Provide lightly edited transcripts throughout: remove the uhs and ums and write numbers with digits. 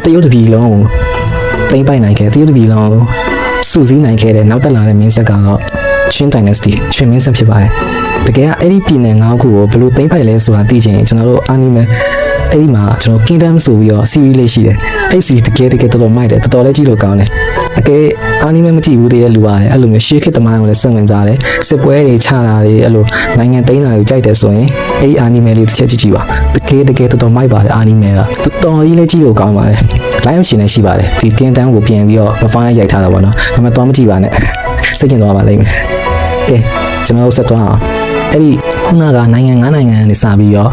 တရုတ်တပြည်လုံးကိုသိမ်းပိုက်နိုင်ခဲ့တရုတ်တပြည်လုံးကိုစုစည်းနိုင်ခဲ့တဲ့နောက်တက်လာတဲ့မင်းဆက်ကတော့ချင်း Dynasty ချင်းမင်းဆက်ဖြစ်ပါတယ်တကယ်ကအဲ့ဒီပြည်နယ်၅ခုကိုဘယ်လိုသိမ်းပိုက်လဲဆိုတာသိချင်ကျွန်တော်တို့ anime အဲ့ဒီမှာကျွန်တော် Kingdom ဆိုပြီးတော့ series လေးရှိတယ်အဲ့ series တကယ်တော်တော်မိုက်တယ်တော်တော်လေးကြည့်လို့ကောင်းတယ်အကယ် anime မကြည့်ဘူးတည်းရဲ့လူပါတယ်အဲ့လိုမျိုးရှေးခေတ်သမိုင်းကိုလည်းစဝင်စားတယ်စစ်ပွဲတွေချတာတွေအဲ့လိုနိုင်ငံသိမ်းတာတွေကိုကြိုက်တယ်ဆိုရင်အဲ့ဒီ anime လေးတစ်ချက်ကြည့်ပါတကယ်တော်တော်မိုက်ပါတယ် anime ကတော်တော်ကြီးလေးကြည့်လို့ကောင်းပါတယ် live ရှင်လည်းရှိပါတယ်ဒီ Kingdom ကိုပြန်ပြီးတော့ refine ရိုက်ထားတာပေါ့နော်ဒါပေမဲ့တော့မကြည့်ပါနဲ့စိတ်ကျင်သွားပါလိမ့်မယ်ကဲကျွန်တော်ဆက်သွားအောင်အဲ့ဒီခုနကနိုင်ငံ9နိုင်ငံကနေစပြီးတော့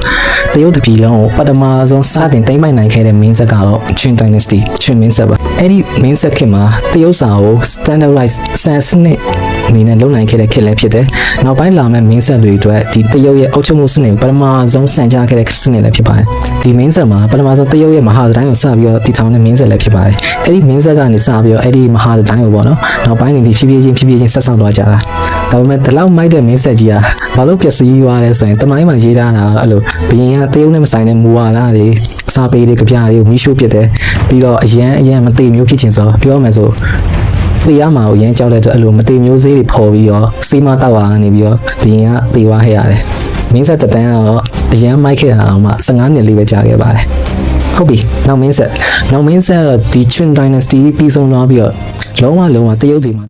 တရုတ်တပြည်လုံးကိုပထမဆုံးစတင်သိမ်းပိုက်နိုင်ခဲ့တဲ့မင်းဆက်ကတော့ Qin Dynasty ချင်းမင်းဆက်ပါအဲ့ဒီမင်းဆက်ခေတ်မှာတရုတ်စာကို standardize စံစနစ်အနေနဲ့လုပ်နိုင်ခဲ့တဲ့ခေတ်လည်းဖြစ်တယ်။နောက်ပိုင်းလာမဲ့မင်းဆက်တွေအတွက်ဒီတရုတ်ရဲ့အုပ်ချုပ်မှုစနစ်ကိုပထမဆုံးစံကြားခဲ့တဲ့စနစ်လည်းဖြစ်ပါတယ်။ဒီမင်းဆက်မှာပထမဆုံးတရုတ်ရဲ့မဟာတိုင်းကိုစပြီးတော့တည်ထောင်တဲ့မင်းဆက်လည်းဖြစ်ပါတယ်။အဲ့ဒီမင်းဆက်ကနေစပြီးတော့အဲ့ဒီမဟာတိုင်းကိုပေါ့နော်။နောက်ပိုင်းနေဖြည်းဖြည်းချင်းဆက်ဆောင်သွားကြတာ။ဒါပေမဲ့ဒီလောက်မိုက်တဲ့မင်းဆက်ကြီးကဘာလို့ပျက်စီးသွားလဲဆိုရင်တမိုင်းမှာရေးထားတာအဲ့လိုဘရင်ကတရုတ်နဲ့မဆိုင်တဲ့မူဝါဒတွေစာပေတွေကြပြတွေကိုမီးရှို့ပစ်တယ်ပြီးတော့အရန်မသိမျိုးဖြစ်ခြင်းဆိုပြောမယ်ဆိုပေးရမှာကိုရမ်းကြောက်တဲ့အတွက်အဲ့လိုမသိမျိုးစေးတွေပေါ်ပြီးတော့စေးမတောက်ပါကနေပြီးတော့ဘရင်ကပေးသွားခဲ့ရတယ်မင်းဆက်တန်းကတော့အရန်မိုက်ခဲ့တာအောင်မှ15နှစ်လေးပဲကြာခဲ့ပါတယ်ဟုတ်ပြီနောက်မင်းဆက်တော့ဒီ Qin Dynasty ပြီးဆုံးသွားပြီးတော့လုံးဝတရုတ်တွေမှာ